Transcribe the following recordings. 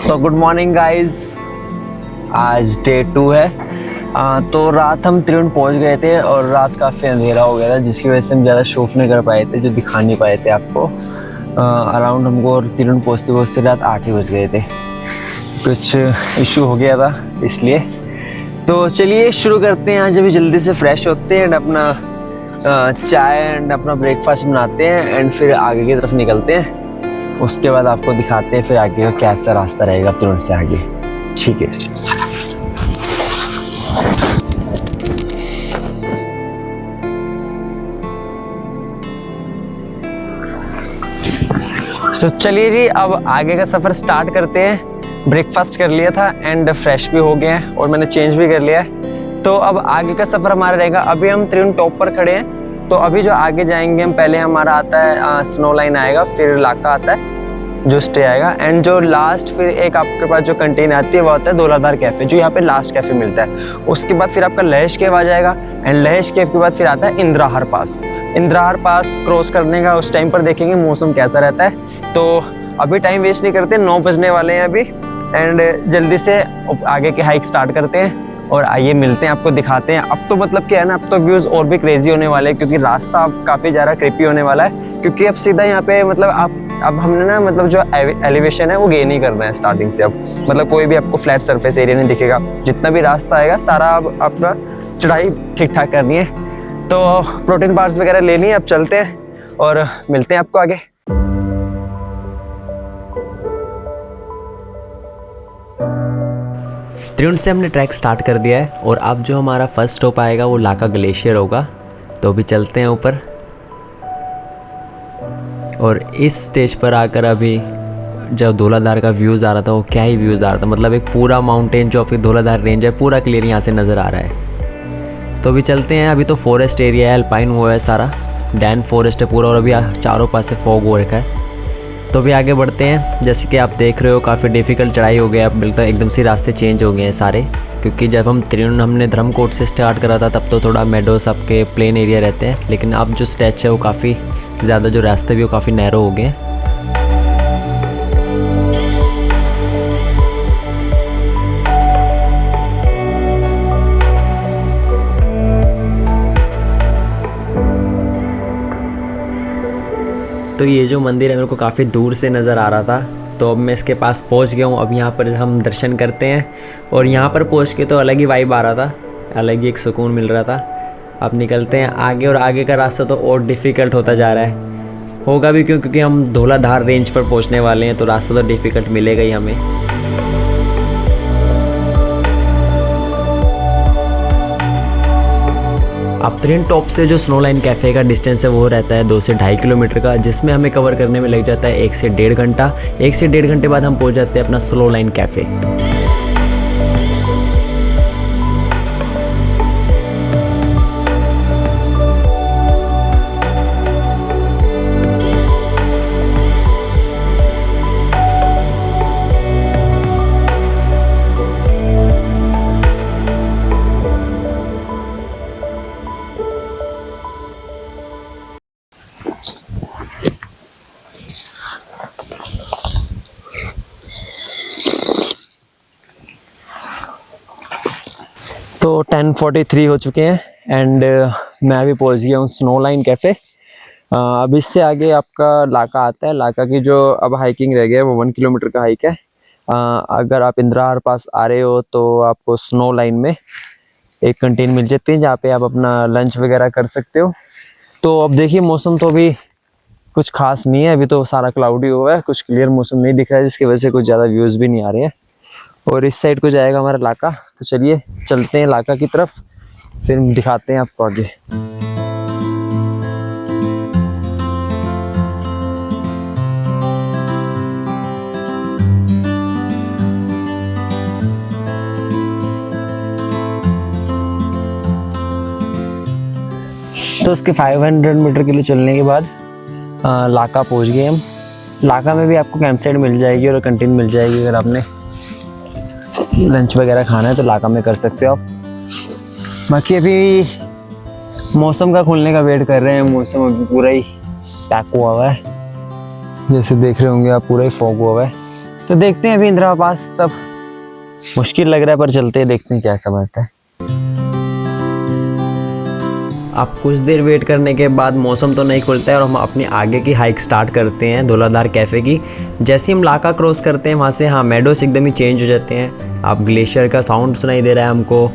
So good morning guys, आज day 2 है। तो रात हम त्रिवेणी पहुंच गए थे और रात काफ़ी अंधेरा हो गया था, जिसकी वजह से हम ज़्यादा शूट नहीं कर पाए थे, जो दिखा नहीं पाए थे आपको। अराउंड हमको त्रिवेणी पहुँचते रात 8 ही बज गए थे। कुछ इशू हो गया था इसलिए। तो चलिए शुरू करते हैं। आज अभी जल्दी से फ्रेश होते हैं एंड अपना चाय एंड अपना ब्रेकफास्ट बनाते हैं एंड फिर आगे की तरफ निकलते हैं। उसके बाद आपको दिखाते हैं फिर आगे का कैसा रास्ता रहेगा त्रिवेणी से आगे। ठीक है, तो चलिए जी, अब आगे का सफ़र स्टार्ट करते हैं। ब्रेकफास्ट कर लिया था एंड फ्रेश भी हो गए हैं और मैंने चेंज भी कर लिया है। तो अब आगे का सफ़र हमारा रहेगा। अभी हम त्रिवेणी टॉप पर खड़े हैं, तो अभी जो आगे जाएंगे हम, पहले हमारा आता है स्नो लाइन आएगा, फिर लाका आता है जो स्टे आएगा, एंड जो लास्ट फिर एक आपके पास जो कंटेन आती है वो आता है धौलाधार कैफ़े, जो यहाँ पे लास्ट कैफ़े मिलता है। उसके बाद फिर आपका लहेश केव आ जाएगा एंड लहेश केव के बाद फिर आता है इंद्राहार पास। इंद्राहार पास क्रॉस करने का उस टाइम पर देखेंगे मौसम कैसा रहता है। तो अभी टाइम वेस्ट नहीं करते, 9 बजने वाले हैं अभी, एंड जल्दी से आगे की हाइक स्टार्ट करते हैं और आइए मिलते हैं, आपको दिखाते हैं। अब तो मतलब क्या है ना, अब तो व्यूज़ और भी क्रेजी होने वाले हैं, क्योंकि रास्ता अब काफ़ी ज़्यादा क्रिपी होने वाला है, क्योंकि अब सीधा यहाँ पे मतलब अब हमने ना मतलब जो एलिवेशन है वो गेन ही करना है स्टार्टिंग से। अब मतलब कोई भी आपको फ्लैट सरफेस एरिया नहीं दिखेगा, जितना भी रास्ता आएगा सारा अब अपना चढ़ाई ठीक ठाक करनी है। तो प्रोटीन बार्स वगैरह लेनी है। अब चलते हैं और मिलते हैं आपको आगे। त्रिवेणी से हमने ट्रैक स्टार्ट कर दिया है और अब जो हमारा फर्स्ट स्टॉप आएगा वो लाका ग्लेशियर होगा। तो अभी चलते हैं ऊपर। और इस स्टेज पर आकर अभी जब धौलाधार का व्यूज़ आ रहा था, वो क्या ही व्यूज़ आ रहा था, मतलब एक पूरा माउंटेन जो आपकी धौलाधार रेंज है पूरा क्लियर यहाँ से नज़र आ रहा है। तो अभी चलते हैं। अभी तो फॉरेस्ट एरिया है, अल्पाइन हुआ है सारा, डैन फॉरेस्ट है पूरा, और अभी चारों पास से फॉग हो रखा है। तो भी आगे बढ़ते हैं। जैसे कि आप देख रहे हो काफ़ी डिफ़िकल्ट चढ़ाई हो गया, अब बिल्कुल एकदम से रास्ते चेंज हो गए हैं सारे, क्योंकि जब हम त्रिवेणी हमने धर्मकोट से स्टार्ट करा था तब तो थोड़ा मेडोस आपके प्लेन एरिया रहते हैं, लेकिन अब जो स्ट्रेच है वो काफ़ी ज़्यादा, जो रास्ते भी वो काफ़ी नैरो हो गए हैं। तो ये जो मंदिर है मेरे को काफ़ी दूर से नज़र आ रहा था, तो अब मैं इसके पास पहुंच गया हूँ। अब यहाँ पर हम दर्शन करते हैं और यहाँ पर पहुँच के तो अलग ही वाइब आ रहा था, अलग ही एक सुकून मिल रहा था। अब निकलते हैं आगे, और आगे का रास्ता तो और डिफ़िकल्ट होता जा रहा है, होगा भी क्योंकि हम धौलाधार रेंज पर पहुँचने वाले हैं, तो रास्ता तो डिफ़िकल्ट मिलेगा ही हमें। अब त्रिवेणी टॉप से जो स्नो लाइन कैफ़े का डिस्टेंस है वो रहता है 2 से 2.5 किलोमीटर का, जिसमें हमें कवर करने में लग जाता है 1 से 1.5 घंटा। 1 से 1.5 घंटे बाद हम पहुंच जाते हैं अपना स्नो लाइन कैफ़े। तो 10:43 हो चुके हैं एंड मैं अभी पहुंच गया हूँ स्नो लाइन कैफ़े। अब इससे आगे आपका लाका आता है। लाका की जो अब हाइकिंग रह गया है वो 1 किलोमीटर का हाइक है। अगर आप इंद्राहार पास आ रहे हो तो आपको स्नो लाइन में एक कंटेन मिल जाती है, जहाँ पे आप अपना लंच वगैरह कर सकते हो। तो अब देखिए, मौसम तो अभी कुछ खास नहीं है, अभी तो सारा क्लाउडी हुआ है, कुछ क्लियर मौसम नहीं दिख रहा है, जिसकी वजह से कुछ ज़्यादा व्यूज़ भी नहीं आ रहे हैं। और इस साइड को जाएगा हमारा लाका। तो चलिए चलते हैं लाका की तरफ, फिर दिखाते हैं आपको आगे। तो उसके 500 मीटर के लिए चलने के बाद लाका पहुंच गए हम। लाका में भी आपको कैंप साइट मिल जाएगी और कैंटीन मिल जाएगी। अगर आपने लंच वगैरह खाना है तो लाका में कर सकते हो आप। बाकी अभी मौसम का खुलने का वेट कर रहे हैं। मौसम अभी पूरा ही पैक हुआ हुआ है, जैसे देख रहे होंगे आप, पूरा ही फॉग हुआ हुआ है। तो देखते हैं अभी इंदिरा पास, तब मुश्किल लग रहा है पर चलते हैं, देखते हैं क्या समझता है। अब कुछ देर वेट करने के बाद मौसम तो नहीं खुलता है और हम अपनी आगे की हाइक स्टार्ट करते हैं धौलाधार कैफ़े की। जैसे ही हम लाका क्रॉस करते हैं वहाँ से मेडोस एकदम ही चेंज हो जाते हैं। अब ग्लेशियर का साउंड सुनाई दे रहा है हमको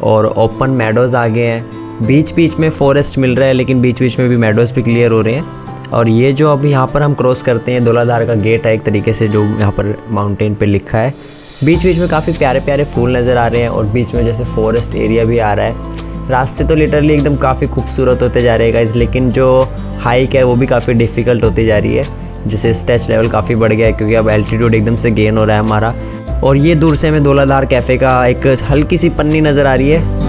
और ओपन मेडोज़ आ गए हैं। बीच बीच में फॉरेस्ट मिल रहा है लेकिन बीच बीच में भी मेडोज़ भी क्लियर हो रहे हैं। और ये जो अभी यहाँ पर हम क्रॉस करते हैं धौलाधार का गेट है एक तरीके से, जो यहाँ पर माउंटेन पर लिखा है। बीच बीच में काफ़ी प्यारे प्यारे फूल नज़र आ रहे हैं और बीच में जैसे फॉरेस्ट एरिया भी आ रहा है। रास्ते तो लिटरली एकदम काफ़ी खूबसूरत होते जा रहे हैं गाइस, लेकिन जो हाइक है वो भी काफ़ी डिफ़िकल्ट होती जा रही है। जैसे स्ट्रेच लेवल काफ़ी बढ़ गया है क्योंकि अब एल्टीट्यूड एकदम से गेन हो रहा है हमारा। और ये दूर से हमें धौलाधार कैफ़े का एक हल्की सी पन्नी नज़र आ रही है।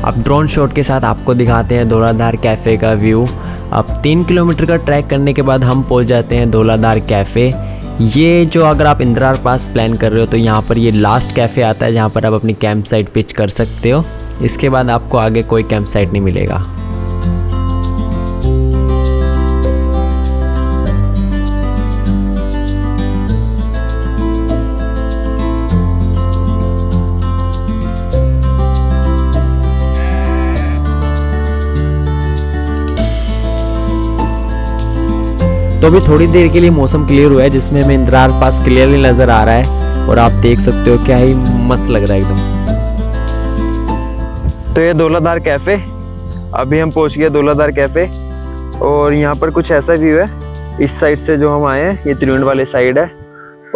अब ड्रोन शॉट के साथ आपको दिखाते हैं धौलाधार कैफ़े का व्यू। अब 3 किलोमीटर का ट्रैक करने के बाद हम पहुंच जाते हैं धौलाधार कैफ़े। ये जो अगर आप इंदिरा पास प्लान कर रहे हो तो यहाँ पर ये लास्ट कैफ़े आता है जहाँ पर आप अपनी कैंप साइट पिच कर सकते हो। इसके बाद आपको आगे कोई कैंप साइट नहीं मिलेगा। तो अभी थोड़ी देर के लिए मौसम क्लियर हुआ है जिसमें हमें इंदिरा पास क्लियरली नज़र आ रहा है और आप देख सकते हो क्या ही मस्त लग रहा है एकदम। तो ये धौलाधार कैफ़े, अभी हम पहुंच गए धौलाधार कैफ़े और यहाँ पर कुछ ऐसा व्यू है। इस साइड से जो हम आए हैं ये त्रिवेणी वाले साइड है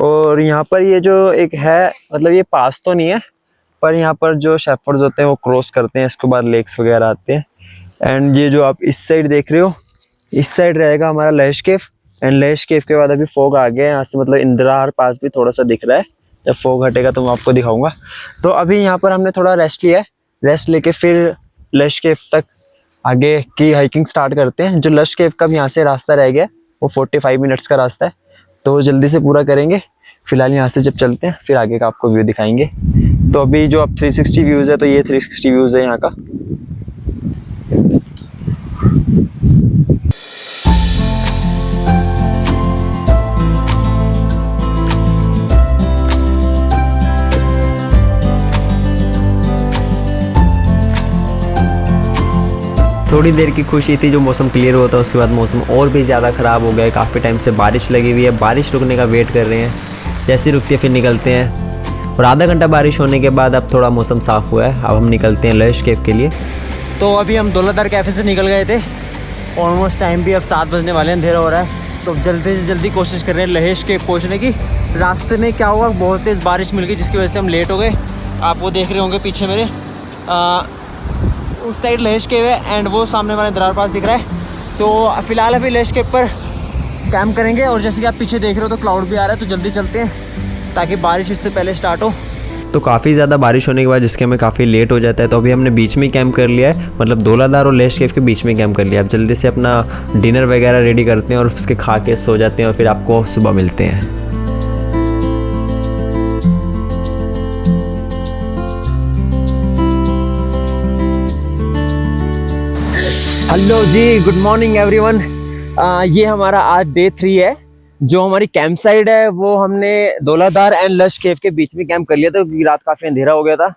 और यहाँ पर ये जो एक है, मतलब ये पास तो नहीं है पर यहाँ पर जो शेफर्ड्स होते हैं वो क्रॉस करते हैं, इसके बाद लेक्स वगैरह आते हैं। एंड ये जो आप इस साइड देख रहे हो, इस साइड रहेगा हमारा लैश केव। एंड लैश केव के बाद अभी फॉग आ गया है यहाँ से, मतलब इंदिरा पास भी थोड़ा सा दिख रहा है। जब फॉग हटेगा तो मैं आपको दिखाऊंगा। तो अभी यहाँ पर हमने थोड़ा रेस्ट लिया है, रेस्ट लेके फिर लैश केव तक आगे की हाइकिंग स्टार्ट करते हैं। जो लैश केव का भी यहाँ से रास्ता रह गया वो 45 मिनट्स का रास्ता है, तो जल्दी से पूरा करेंगे। फिलहाल यहाँ से जब चलते हैं फिर आगे का आपको व्यू दिखाएंगे। तो अभी जो अब 360 व्यूज़ है, तो ये 360 व्यूज़ है यहाँ का। थोड़ी देर की खुशी थी जो मौसम क्लियर हुआ था, उसके बाद मौसम और भी ज़्यादा ख़राब हो गया है। काफ़ी टाइम से बारिश लगी हुई है, बारिश रुकने का वेट कर रहे हैं। जैसे रुकती है फिर निकलते हैं और आधा घंटा बारिश होने के बाद अब थोड़ा मौसम साफ़ हुआ है। अब हम निकलते हैं लैश केव के लिए। तो अभी हम धौलाधार कैफ़े से निकल गए थे। ऑलमोस्ट टाइम भी अब 7 बजने वाले हैं, अंधेरा हो रहा है। तो जल्दी से जल्दी कोशिश कर रहे हैं लैश केव पहुँचने की। रास्ते में क्या हुआ, बहुत तेज़ बारिश मिल गई जिसकी वजह से हम लेट हो गए। आप वो देख रहे होंगे पीछे मेरे, उस साइड लैश केव है एंड वो सामने वाले इंदिरा पास दिख रहा है। तो फिलहाल अभी लैश केव पर कैंप करेंगे और जैसे कि आप पीछे देख रहे हो तो क्लाउड भी आ रहा है, तो जल्दी चलते हैं ताकि बारिश इससे पहले स्टार्ट हो। तो काफ़ी ज़्यादा बारिश होने के बाद जिसके हमें काफ़ी लेट हो जाता है, तो अभी हमने बीच में कैंप कर लिया है, मतलब धौलाधार और लैश केव के बीच में कैंप कर लिया। अब जल्दी से अपना डिनर वगैरह रेडी करते हैं और उसके खा के सो जाते हैं और फिर आपको सुबह मिलते हैं। हेलो जी, गुड मॉर्निंग एवरीवन। ये हमारा आज डे 3 है। जो हमारी कैंप साइड है वो हमने धौलाधार एंड लैश केव के बीच में कैंप कर लिया था क्योंकि रात काफ़ी अंधेरा हो गया था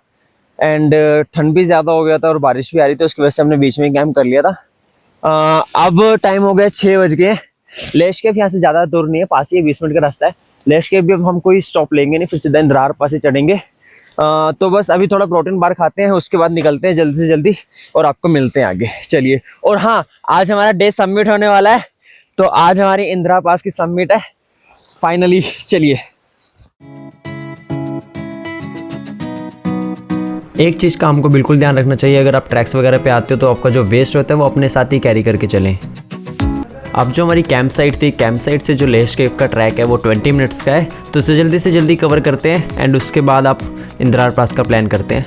एंड ठंड भी ज़्यादा हो गया था और बारिश भी आ रही थी, उसकी वजह से हमने बीच में कैंप कर लिया था। अब टाइम हो गया 6 बज गए। लैश केव यहाँ से ज़्यादा दूर नहीं है, पास ही 20 मिनट का रास्ता है। लैश केव भी अब हम कोई स्टॉप लेंगे नहीं, फिर सीधा इंदिरा पास ही चढ़ेंगे। तो बस अभी थोड़ा प्रोटीन बार खाते हैं, उसके बाद निकलते हैं जल्दी से जल्दी और आपको मिलते हैं आगे। चलिए। और हाँ, आज हमारा डे सबमिट होने वाला है, तो आज हमारी इंदिरा पास की सबमिट है फाइनली। चलिए। एक चीज़ का हमको बिल्कुल ध्यान रखना चाहिए, अगर आप ट्रैक्स वगैरह पे आते हो तो आपका जो वेस्ट होता है वो अपने साथ ही कैरी करके चलें। अब जो हमारी कैंप साइट थी, कैंप साइट से जो लैश केव का ट्रैक है वो 20 मिनट्स का है, तो उसे जल्दी से जल्दी कवर करते हैं एंड उसके बाद आप इंदिरा पास का प्लान करते हैं।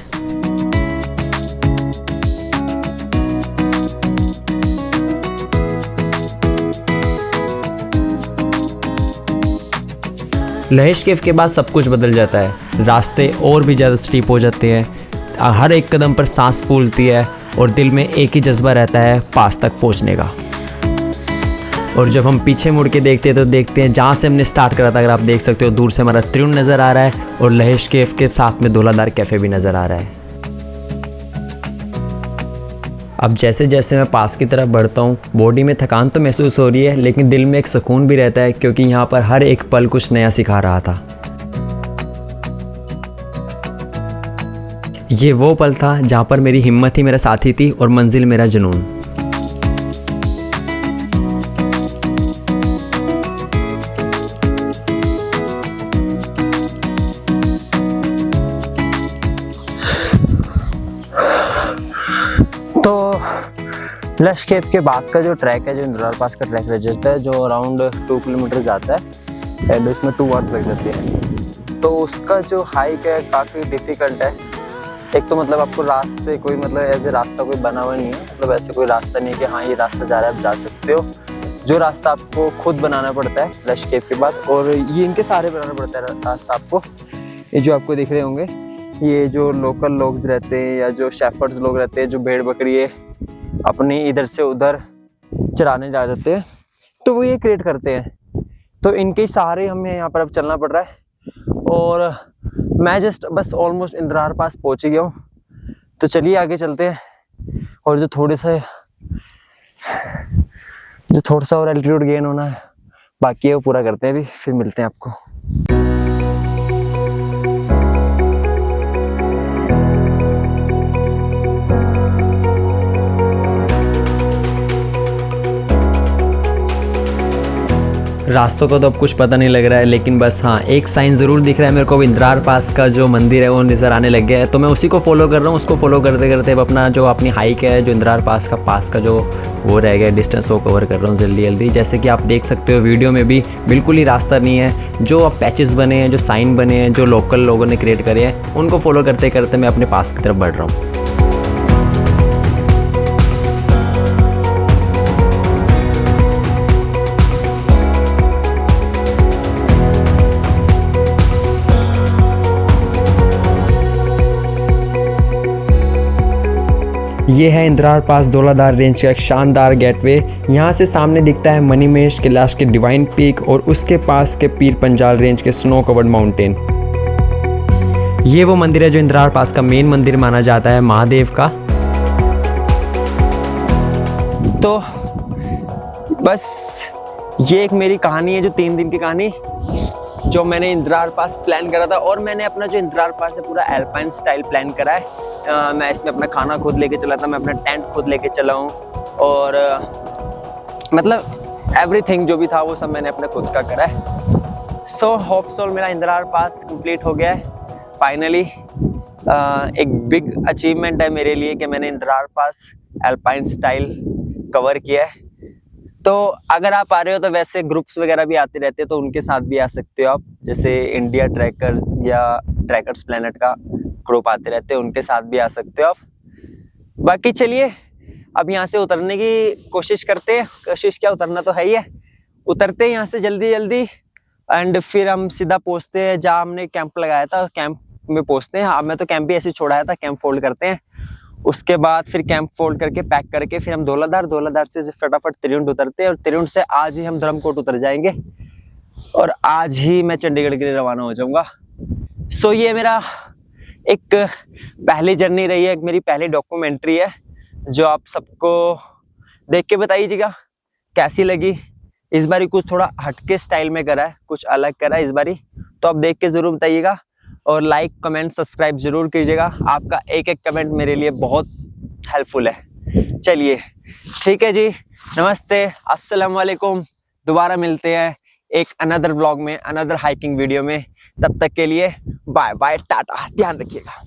लैश केव के बाद सब कुछ बदल जाता है, रास्ते और भी ज़्यादा स्टीप हो जाते हैं। हर एक कदम पर सांस फूलती है और दिल में एक ही जज्बा रहता है पास तक पहुंचने का। और जब हम पीछे मुड़ के देखते हैं तो देखते हैं जहाँ से हमने स्टार्ट करा था, अगर आप देख सकते हो दूर से हमारा त्रिउंड नज़र आ रहा है और लहेश केव के साथ में धौलाधार कैफ़े भी नज़र आ रहा है। अब जैसे जैसे मैं पास की तरफ बढ़ता हूँ बॉडी में थकान तो महसूस हो रही है, लेकिन दिल में एक सुकून भी रहता है क्योंकि यहाँ पर हर एक पल कुछ नया सिखा रहा था। ये वो पल था जहाँ पर मेरी हिम्मत ही मेरा साथी थी और मंजिल मेरा जुनून। तो लश केव के बाद का जो ट्रैक है, जो इंद्रार पास का ट्रैक रह जाता है, जो अराउंड 2 किलोमीटर जाता है एंड इसमें 2 आवर्स लग जाती है। तो उसका जो हाइक है काफ़ी डिफ़िकल्ट है। एक तो मतलब आपको रास्ते कोई मतलब ऐसे रास्ता कोई बना हुआ नहीं है, मतलब ऐसे कोई रास्ता नहीं है कि हाँ ये रास्ता जा रहा है आप जा सकते हो। जो रास्ता आपको खुद बनाना पड़ता है लश केव के बाद, और ये इनके सारे बनाना पड़ता है रास्ता आपको। ये जो आपको दिख रहे होंगे ये जो लोकल लोग रहते हैं या जो शेफर्ड्स लोग रहते हैं, जो भेड़ बकरी अपनी इधर से उधर चराने जा जाते हैं, तो वो ये क्रिएट करते हैं। तो इनके सहारे हमें यहाँ पर अब चलना पड़ रहा है और मैं जस्ट बस ऑलमोस्ट इंद्रार पास पहुँच ही गया हूँ। तो चलिए आगे चलते हैं और जो थोड़ा सा और एल्टीट्यूड गेन होना है बाकी है वो पूरा करते हैं अभी, फिर मिलते हैं आपको। रास्तों का तो अब कुछ पता नहीं लग रहा है, लेकिन बस हाँ एक साइन ज़रूर दिख रहा है मेरे को। इंद्रार पास का जो मंदिर है वो नज़र आने लग गया है, तो मैं उसी को फॉलो कर रहा हूँ। उसको फॉलो करते करते अब अपनी हाइक है जो इंद्रार पास का जो वो रह गया डिस्टेंस, वो कवर कर रहा हूँ जल्दी जल्दी। जैसे कि आप देख सकते हो वीडियो में भी बिल्कुल ही रास्ता नहीं है। जो अब पैचेस बने हैं, जो साइन बने हैं, जो लोकल लोगों ने क्रिएट करे हैं, उनको फॉलो करते करते मैं अपने पास की तरफ बढ़ रहा हूँ। ये है इंद्रार पास धौलाधार रेंज का एक शानदार गेटवे। यहाँ से सामने दिखता है मणिमहेश कैलाश के डिवाइन पीक और उसके पास के पीर पंजाल रेंज के स्नो कवर्ड माउंटेन। ये वो मंदिर है जो इंद्रार पास का मेन मंदिर माना जाता है महादेव का। तो बस ये एक मेरी कहानी है, जो 3 दिन की कहानी जो मैंने इंद्रार पास प्लान करा था। और मैंने अपना जो इंद्रार पास है पूरा एल्पाइन स्टाइल प्लान करा है। मैं इसमें अपना खाना खुद लेके चला था, मैं अपना टेंट खुद लेके चला हूँ और मतलब एवरीथिंग जो भी था वो सब मैंने अपने खुद का करा है। सो होप सो मेरा इंद्रार पास कंप्लीट हो गया है फाइनली। एक बिग अचीवमेंट है मेरे लिए कि मैंने इंद्रार पास एल्पाइन स्टाइल कवर किया है। तो अगर आप आ रहे हो तो वैसे ग्रुप्स वगैरह भी आते रहते हैं, तो उनके साथ भी आ सकते हो आप। जैसे इंडिया ट्रैकर या ट्रैकर्स प्लेनेट का ग्रुप आते रहते हैं, उनके साथ भी आ सकते हो आप। बाकी चलिए अब यहाँ से उतरने की कोशिश करते हैं। कोशिश क्या, उतरना तो है ही है। उतरते हैं यहाँ से जल्दी जल्दी एंड फिर हम सीधा पहुँचते हैं जहाँ हमने कैंप लगाया था, कैंप में पहुँचते हैं। अब मैं तो कैंप भी ऐसे छोड़ाया था, कैंप फोल्ड करते हैं। उसके बाद फिर कैंप फोल्ड करके पैक करके फिर हम धौलाधार से फटाफट त्रिउंड उतरते हैं और त्रिउंड से आज ही हम धर्मकोट उतर जाएंगे और आज ही मैं चंडीगढ़ के लिए रवाना हो जाऊंगा। सो ये मेरा एक पहली जर्नी रही है, एक मेरी पहली डॉक्यूमेंट्री है जो आप सबको देख के बताइएगा कैसी लगी। इस बारी कुछ थोड़ा हटके स्टाइल में करा है, कुछ अलग करा है इस बारी, तो आप देख के ज़रूर बताइएगा और लाइक कमेंट सब्सक्राइब जरूर कीजिएगा। आपका एक एक कमेंट मेरे लिए बहुत हेल्पफुल है। चलिए ठीक है जी, नमस्ते, अस्सलाम वालेकुम। दोबारा मिलते हैं एक अनदर व्लॉग में, अनदर हाइकिंग वीडियो में। तब तक के लिए बाय बाय, टाटा, ध्यान रखिएगा।